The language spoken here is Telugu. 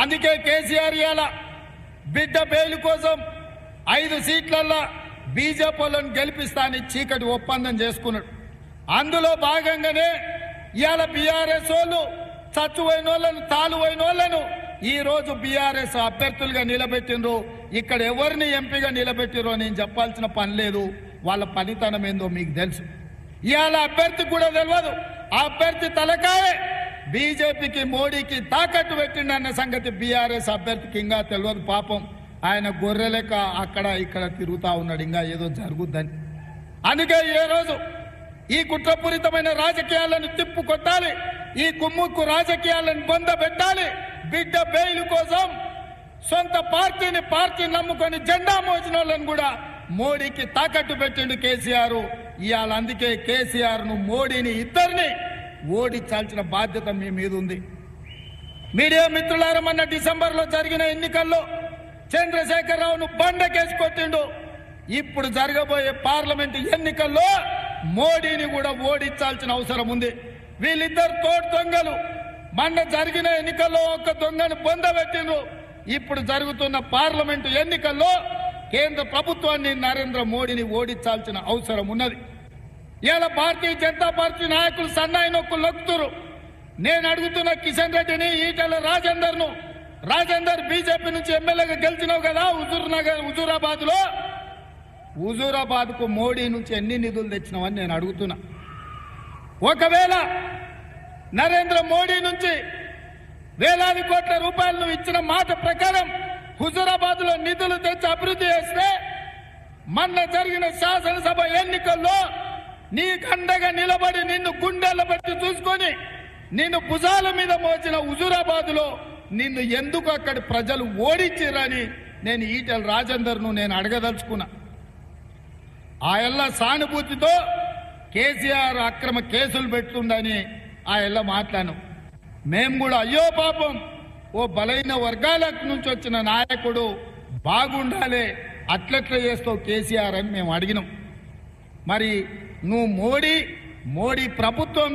అందుకే కేసీఆర్ ఇయాల బిడ్డ బెయిల్ కోసం 5 సీట్లల్లో బీజేపీలను గెలిపిస్తానని చీకటి ఒప్పందం చేసుకున్నాడు. అందులో భాగంగానే ఇయాల బీఆర్ఎస్ వాళ్ళు చచ్చువైన వాళ్ళను తాలువైన వాళ్ళను ఈ రోజు బీఆర్ఎస్ అభ్యర్థులుగా నిలబెట్టిండ్రు. ఇక్కడ ఎవరిని ఎంపీగా నిలబెట్టిరో నేను చెప్పాల్సిన పని లేదు. వాళ్ళ పనితనం ఏందో మీకు తెలుసు. ఇవాళ అభ్యర్థి కూడా తెలియదు. ఆ అభ్యర్థి తలకాయే బీజేపీకి మోడీకి తాకట్టు పెట్టిండన్న సంగతి బీఆర్ఎస్ అభ్యర్థికి ఇంకా తెలియదు. పాపం ఆయన గొర్రెలెక్క అక్కడ ఇక్కడ తిరుగుతా ఉన్నాడు, ఇంకా ఏదో జరుగుద్దని. అందుకే ఏ రోజు ఈ కుట్రపూరితమైన రాజకీయాలను తిప్పు కొట్టాలి, ఈ కుమ్ముక్కు రాజకీయాలను బొందబెట్టాలి. బిడ్డ బెయిల్ కోసం సొంత పార్టీ నమ్ముకొని జెండా మోసిన వాళ్ళని కూడా మోడీకి తాకట్టు పెట్టిండు కేసీఆర్. ఇవాళ అందుకే కేసీఆర్ ను మోడీని ఇద్దరిని ఓడించాల్సిన బాధ్యత మీ మీద ఉంది. మీడియా మిత్రులారా, మొన్న డిసెంబర్లో జరిగిన ఎన్నికల్లో చంద్రశేఖరరావును బండకేసి కొట్టిండు. ఇప్పుడు జరగబోయే పార్లమెంట్ ఎన్నికల్లో మోడీని కూడా ఓడించాల్సిన అవసరం ఉంది. వీళ్ళిద్దరు తోడు దొంగలు. మొన్న జరిగిన ఎన్నికల్లో ఒక దొంగను పొందబెట్టిండ్రు. ఇప్పుడు జరుగుతున్న పార్లమెంటు ఎన్నికల్లో కేంద్ర ప్రభుత్వాన్ని నరేంద్ర మోడీని ఓడించాల్సిన అవసరం ఉన్నది. ఇవాళ భారతీయ జనతా పార్టీ నాయకులు సన్నాయి నొక్కులు నొక్కుతురు. నేను అడుగుతున్న కిషన్ రెడ్డిని, ఈటెల రాజేందర్ బీజేపీ నుంచి ఎమ్మెల్యేగా గెలిచినావు కదా హుజూరాబాద్ కు మోడీ నుంచి ఎన్ని నిధులు తెచ్చినావని నేను అడుగుతున్నా. ఒకవేళ నరేంద్ర మోడీ నుంచి వేలాది కోట్ల రూపాయలను ఇచ్చిన మాట ప్రకారం హుజూరాబాద్ లో నిధులు తెచ్చి అభివృద్ధి చేస్తే మొన్న జరిగిన శాసనసభ ఎన్నికల్లో నీ కండగా నిలబడి నిన్ను గుండెల పెట్టి చూసుకొని నిన్ను భుజాల మీద మోచిన హుజూరాబాద్ లో నిన్ను ఎందుకు అక్కడి ప్రజలు ఓడించారని నేను ఈటెల రాజేందర్ను నేను అడగదలుచుకున్నా. ఆ ఎల్ల సానుభూతితో కేసీఆర్ అక్రమ కేసులు పెడుతుండని ఆ ఎల్ల మాట్లాడాను. మేము కూడా అయ్యో పాపం ఓ బలైన వర్గాల నుంచి వచ్చిన నాయకుడు బాగుండాలి, అట్లెట్లా చేస్తావు కేసీఆర్ అని మేము అడిగినాం. మరి నువ్వు మోడీ ప్రభుత్వంలో